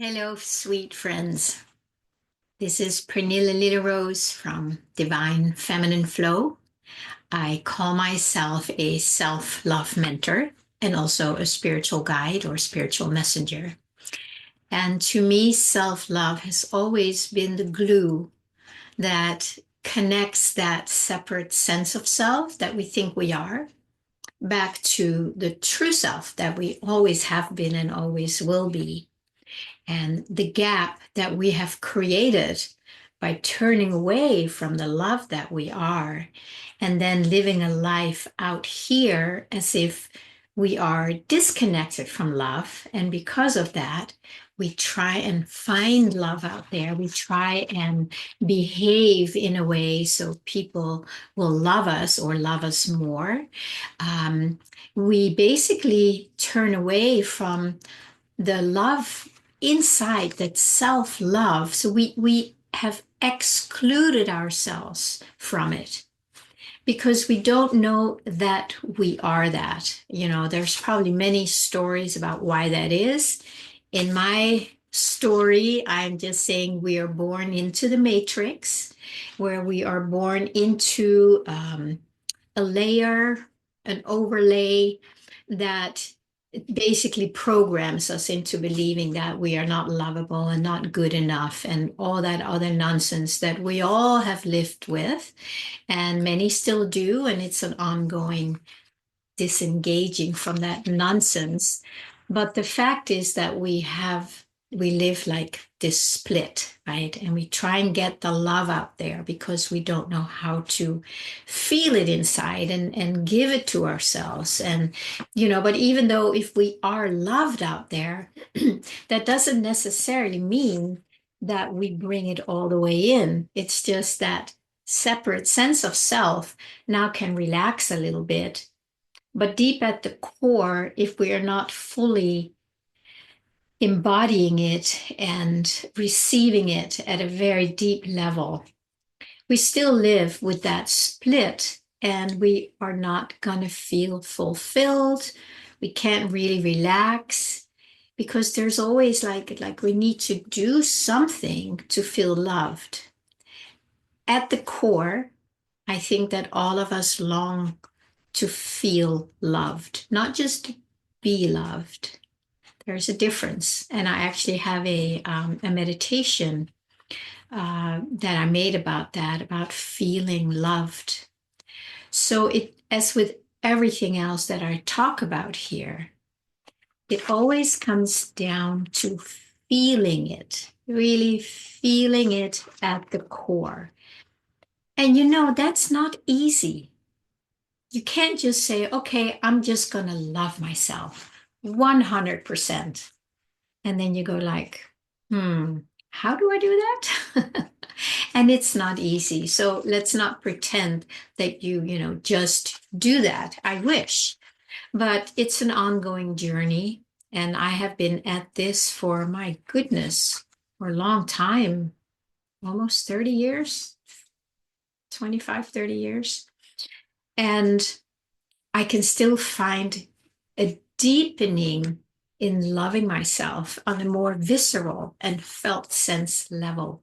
Hello, sweet friends. This is Pernilla Little Rose from Divine Feminine Flow. I call myself a self-love mentor and also a spiritual guide or spiritual messenger. And to me, self-love has always been the glue that connects that separate sense of self that we think we are back to the true self that we always have been and always will be. And the gap that we have created by turning away from the love that we are and then living a life out here as if we are disconnected from love. And because of that, we try and find love out there. We try and behave in a way so people will love us or love us more. Um, we basically turn away from the love inside, that self-love. So we have excluded ourselves from it because we don't know that we are that. There's probably many stories about why that is. In my story, I'm just saying we are born into the matrix, where we are born into a layer, an overlay that basically programs us into believing that we are not lovable and not good enough and all that other nonsense that we all have lived with, and many still do. And it's an ongoing disengaging from that nonsense. But the fact is that we live like this split, right? And we try and get the love out there because we don't know how to feel it inside and give it to ourselves. And, but even though if we are loved out there, that doesn't necessarily mean that we bring it all the way in. It's just that separate sense of self now can relax a little bit, but deep at the core, if we are not fully embodying it and receiving it at a very deep level, we still live with that split and we are not going to feel fulfilled. We can't really relax because there's always like we need to do something to feel loved. At the core, I think that all of us long to feel loved, not just be loved. There's a difference. And I actually have a meditation that I made about that, about feeling loved. So as with everything else that I talk about here, it always comes down to feeling it, really feeling it at the core. And that's not easy. You can't just say, okay, I'm just going to love myself 100%. And then you go like, how do I do that? And it's not easy. So let's not pretend that you just do that. I wish, but it's an ongoing journey. And I have been at this for, my goodness, for a long time, almost 30 years, 25, 30 years. And I can still find a deepening in loving myself on a more visceral and felt sense level.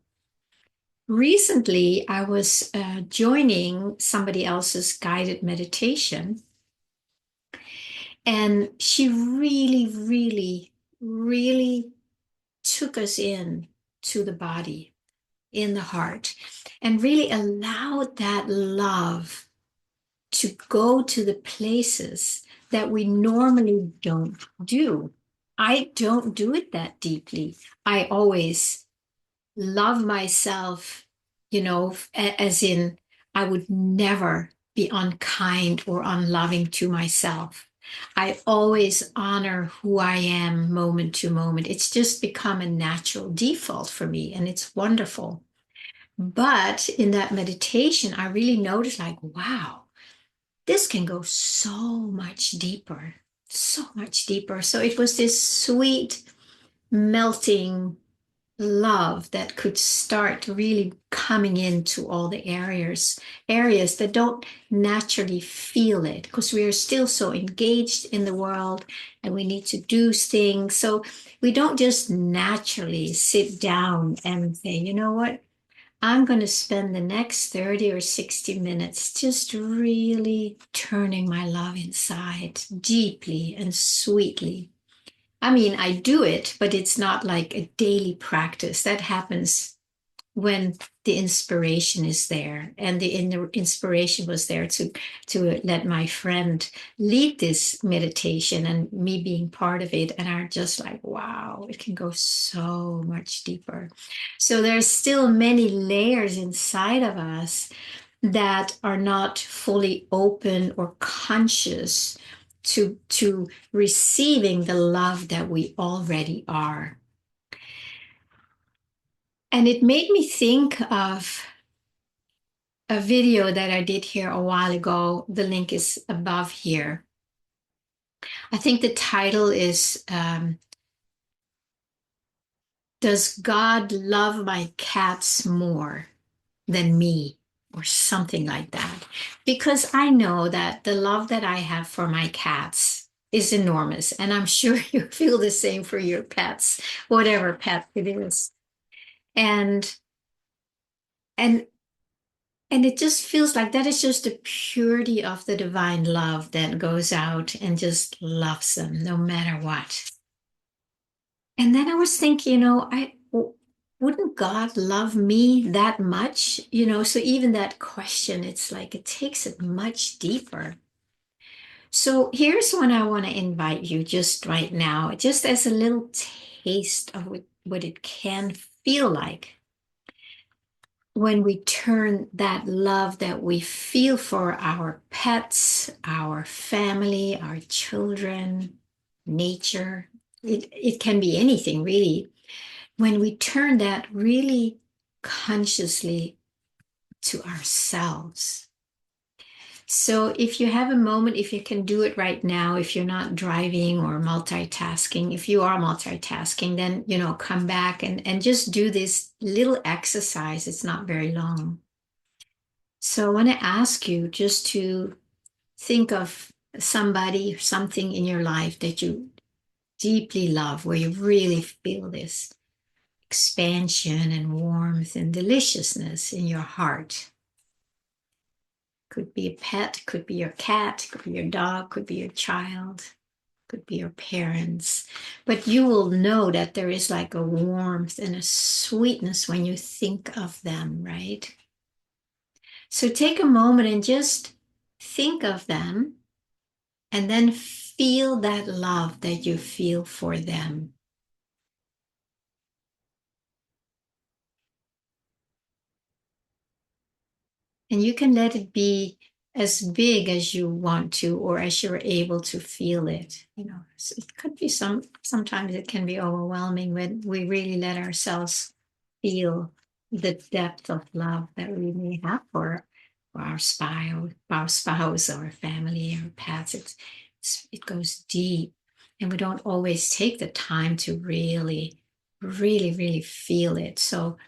Recently, I was joining somebody else's guided meditation, and she really, really, really took us in to the body, in the heart, and really allowed that love to go to the places that we normally don't do. I don't do it that deeply. I always love myself, as in I would never be unkind or unloving to myself. I always honor who I am moment to moment. It's just become a natural default for me, and it's wonderful. But in that meditation, I really noticed like, wow, this can go so much deeper, so much deeper. So it was this sweet melting, love that could start really coming into all the areas that don't naturally feel it, because we are still so engaged in the world and we need to do things. So we don't just naturally sit down and say, you know what, I'm going to spend the next 30 or 60 minutes just really turning my love inside deeply and sweetly. I mean, I do it, but it's not like a daily practice. That happens when the inspiration is there. And the inspiration was there to let my friend lead this meditation and me being part of it. And I'm just like, wow, it can go so much deeper. So there's still many layers inside of us that are not fully open or conscious to receiving the love that we already are. And it made me think of a video that I did here a while ago. The link is above here. I think the title is Does God Love My Cats More Than Me? Or something like that. Because I know that the love that I have for my cats is enormous. And I'm sure you feel the same for your pets, whatever pet it is. And and and it just feels like that is just the purity of the divine love that goes out and just loves them no matter what. And then I was thinking, wouldn't God love me that much? So even that question, it's like it takes it much deeper. So here's one I want to invite you just right now, just as a little taste of what it can feel like when we turn that love that we feel for our pets, our family, our children, nature. It can be anything really. When we turn that really consciously to ourselves. So if you have a moment, if you can do it right now, if you're not driving or multitasking, if you are multitasking, then, come back and just do this little exercise. It's not very long. So I want to ask you just to think of somebody or something in your life that you deeply love, where you really feel this expansion and warmth and deliciousness in your heart. Could be a pet, could be your cat, could be your dog, could be your child, could be your parents. But you will know that there is like a warmth and a sweetness when you think of them, right? So take a moment and just think of them and then feel that love that you feel for them. And you can let it be as big as you want to or as you're able to feel it. So it could be sometimes it can be overwhelming when we really let ourselves feel the depth of love that we may have for our spouse, our family, our pets. It goes deep. And we don't always take the time to really, really, really feel it. So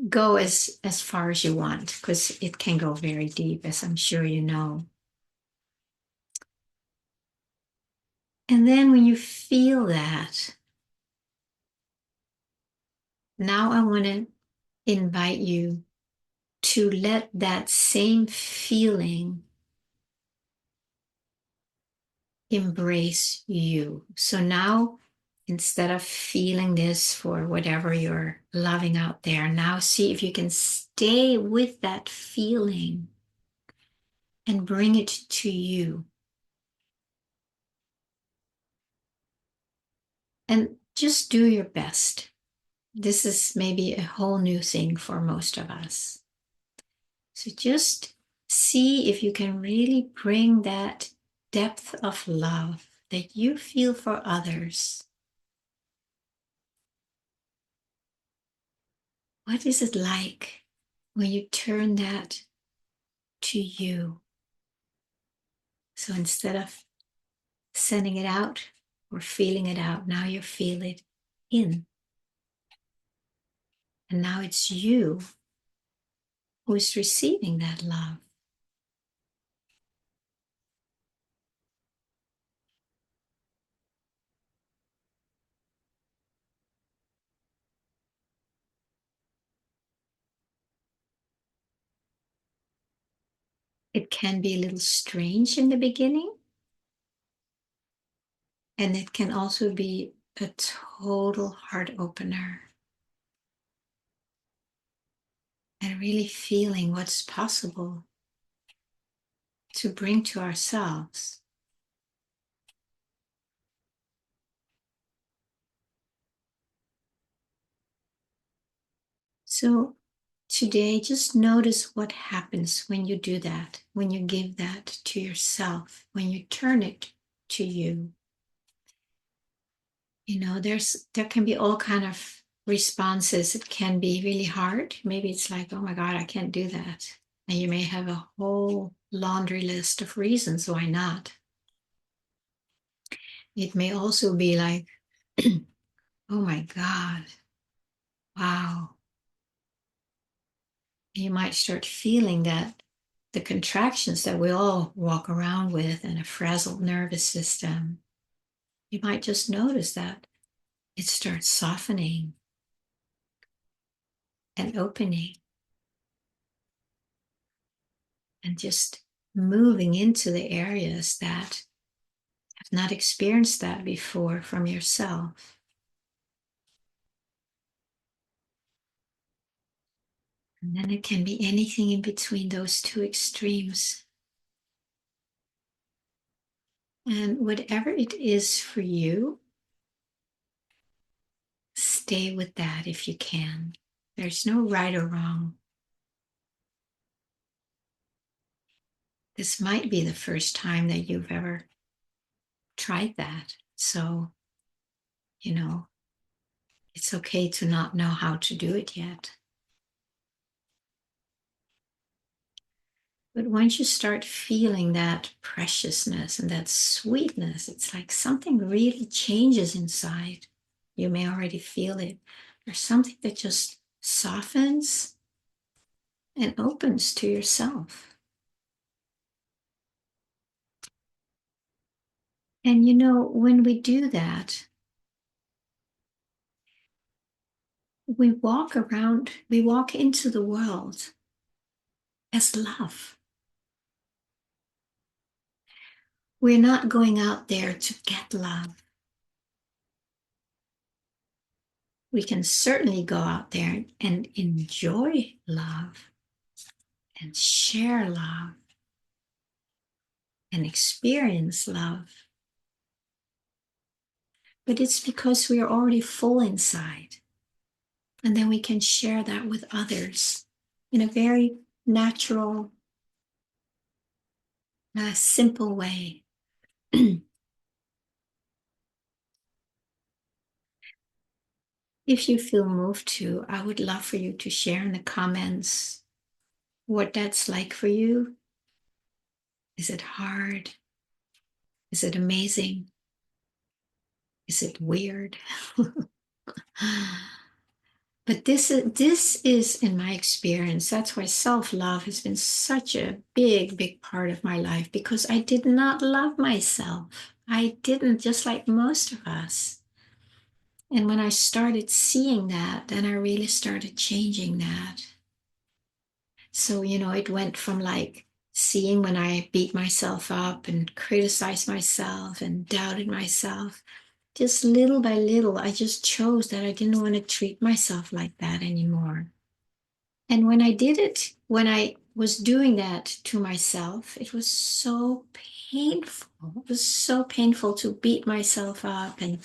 go as far as you want, because it can go very deep, as I'm sure you know. And then when you feel that, now I want to invite you to let that same feeling embrace you. So now, instead of feeling this for whatever you're loving out there, now see if you can stay with that feeling and bring it to you. And just do your best. This is maybe a whole new thing for most of us. So just see if you can really bring that depth of love that you feel for others. What is it like when you turn that to you? So instead of sending it out or feeling it out, now you feel it in. And now it's you who is receiving that love. It can be a little strange in the beginning, and it can also be a total heart opener. And really feeling what's possible to bring to ourselves. So today, just notice what happens when you do that, when you give that to yourself, when you turn it to you. You know, there can be all kind of responses. It can be really hard. Maybe it's like, oh my God, I can't do that. And you may have a whole laundry list of reasons why not. It may also be like, oh my God, wow. You might start feeling that the contractions that we all walk around with and a frazzled nervous system, you might just notice that it starts softening and opening and just moving into the areas that have not experienced that before from yourself. And then it can be anything in between those two extremes. And whatever it is for you, stay with that if you can. There's no right or wrong. This might be the first time that you've ever tried that. So, you know, it's okay to not know how to do it yet. But once you start feeling that preciousness and that sweetness, it's like something really changes inside. You may already feel it. There's something that just softens and opens to yourself. And you know, when we do that, we walk around, we walk into the world as love. We're not going out there to get love. We can certainly go out there and enjoy love and share love and experience love. But it's because we are already full inside. And then we can share that with others in a very natural, simple way. If you feel moved to, I would love for you to share in the comments what that's like for you. Is it hard? Is it amazing? Is it weird? But this is in my experience. That's why self-love has been such a big, big part of my life, because I did not love myself. I didn't, just like most of us. And when I started seeing that, then I really started changing that. So, you know, it went from like seeing when I beat myself up and criticized myself and doubted myself. Just little by little, I just chose that I didn't want to treat myself like that anymore. And when I did it, when I was doing that to myself, it was so painful. It was so painful to beat myself up and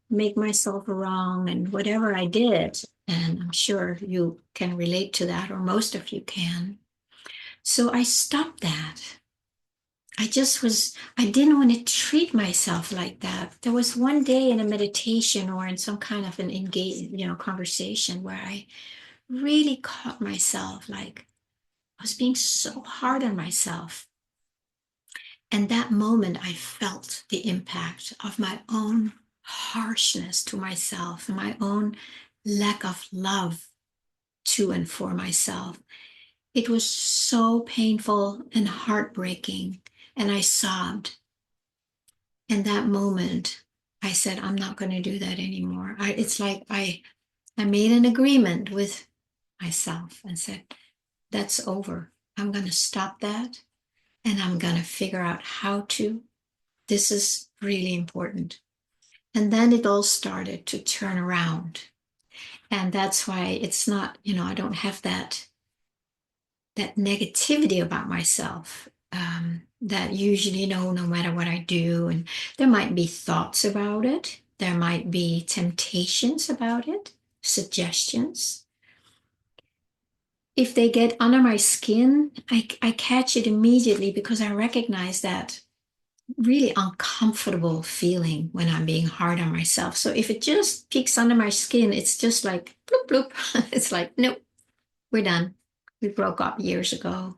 make myself wrong and whatever I did. And I'm sure you can relate to that, or most of you can. So I stopped that. I didn't want to treat myself like that. There was one day in a meditation or in some kind of an engage, conversation where I really caught myself like I was being so hard on myself. And that moment I felt the impact of my own harshness to myself, my own lack of love to and for myself. It was so painful and heartbreaking, and I sobbed. And that moment, I said, I'm not going to do that anymore. It's like I made an agreement with myself and said, that's over. I'm going to stop that, and I'm going to figure out how to. This is really important. And then it all started to turn around. And that's why it's not, I don't have that negativity about myself, that usually, no matter what I do, and there might be thoughts about it, there might be temptations about it, suggestions. If they get under my skin, I catch it immediately, because I recognize that really uncomfortable feeling when I'm being hard on myself. So if it just peeks under my skin, it's just like bloop bloop. It's like, nope, we're done. We broke up years ago.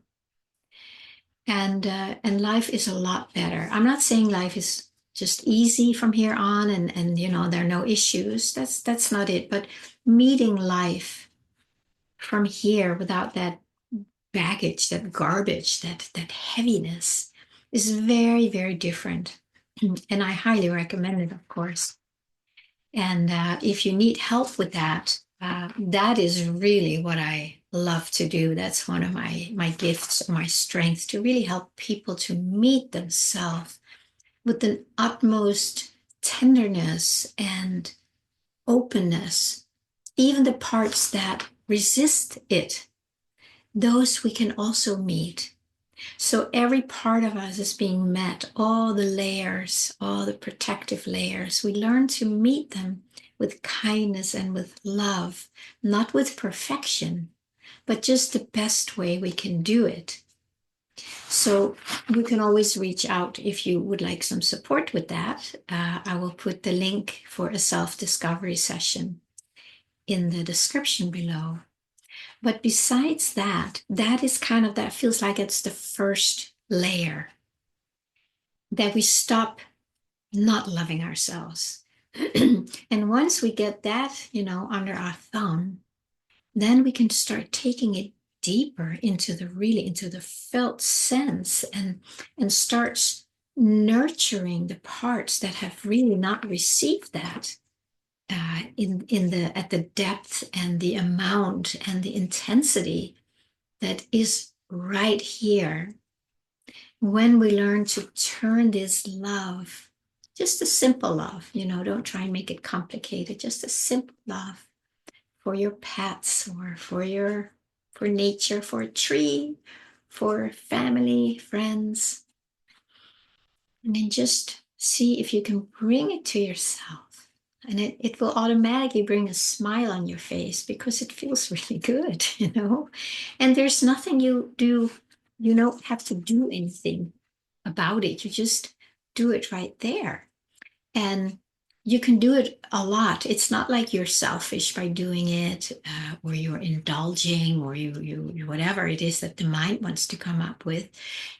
And life is a lot better. I'm not saying life is just easy from here on, and there are no issues. That's not it. But meeting life from here without that baggage, that garbage, that heaviness is very, very different. And I highly recommend it, of course. And if you need help with that, that is really what I love to do. That's one of my gifts, my strengths, to really help people to meet themselves with the utmost tenderness and openness. Even the parts that resist it, those we can also meet. So every part of us is being met, all the layers, all the protective layers. We learn to meet them with kindness and with love, not with perfection, but just the best way we can do it. So you can always reach out if you would like some support with that. I will put the link for a self-discovery session in the description below. But besides that, that feels like it's the first layer, that we stop not loving ourselves. And once we get that, under our thumb, then we can start taking it deeper into the felt sense, and starts nurturing the parts that have really not received that, at the depth and the amount and the intensity that is right here. When we learn to turn this love, just a simple love, don't try and make it complicated, just a simple love for your pets, or for nature, for a tree, for family, friends. And then just see if you can bring it to yourself. And it will automatically bring a smile on your face, because it feels really good, And there's nothing you do, you don't have to do anything about it. You just do it right there. And you can do it a lot. It's not like you're selfish by doing it, or you're indulging, or you whatever it is that the mind wants to come up with.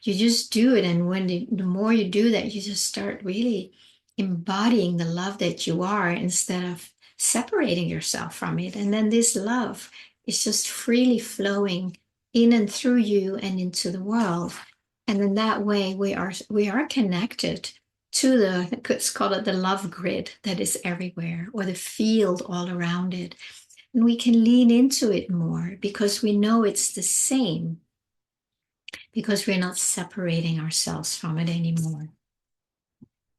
You just do it, and when the more you do that, you just start really embodying the love that you are, instead of separating yourself from it. And then this love is just freely flowing in and through you and into the world. And in that way, we are connected to let's call it the love grid that is everywhere, or the field all around it. And we can lean into it more, because we know it's the same, because we're not separating ourselves from it anymore.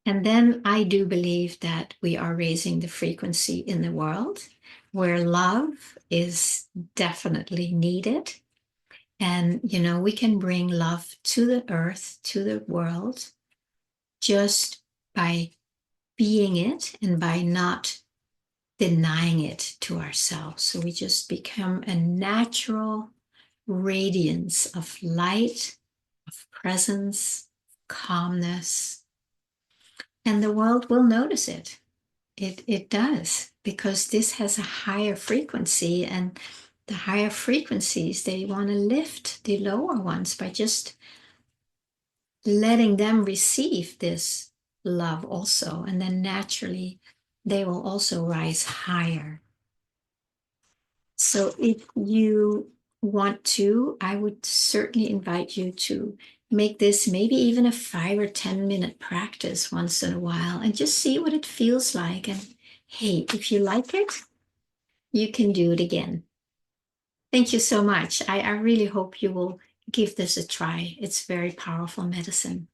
And then I do believe that we are raising the frequency in the world, where love is definitely needed. And, we can bring love to the earth, to the world, just by being it, and by not denying it to ourselves. So we just become a natural radiance of light, of presence, calmness, and the world will notice it. It does, because this has a higher frequency, and the higher frequencies, they want to lift the lower ones by just letting them receive this love also. And then naturally, they will also rise higher. So if you want to, I would certainly invite you to make this maybe even a 5 or 10 minute practice once in a while and just see what it feels like. And hey, if you like it, you can do it again. Thank you so much. I really hope you will give this a try. It's very powerful medicine.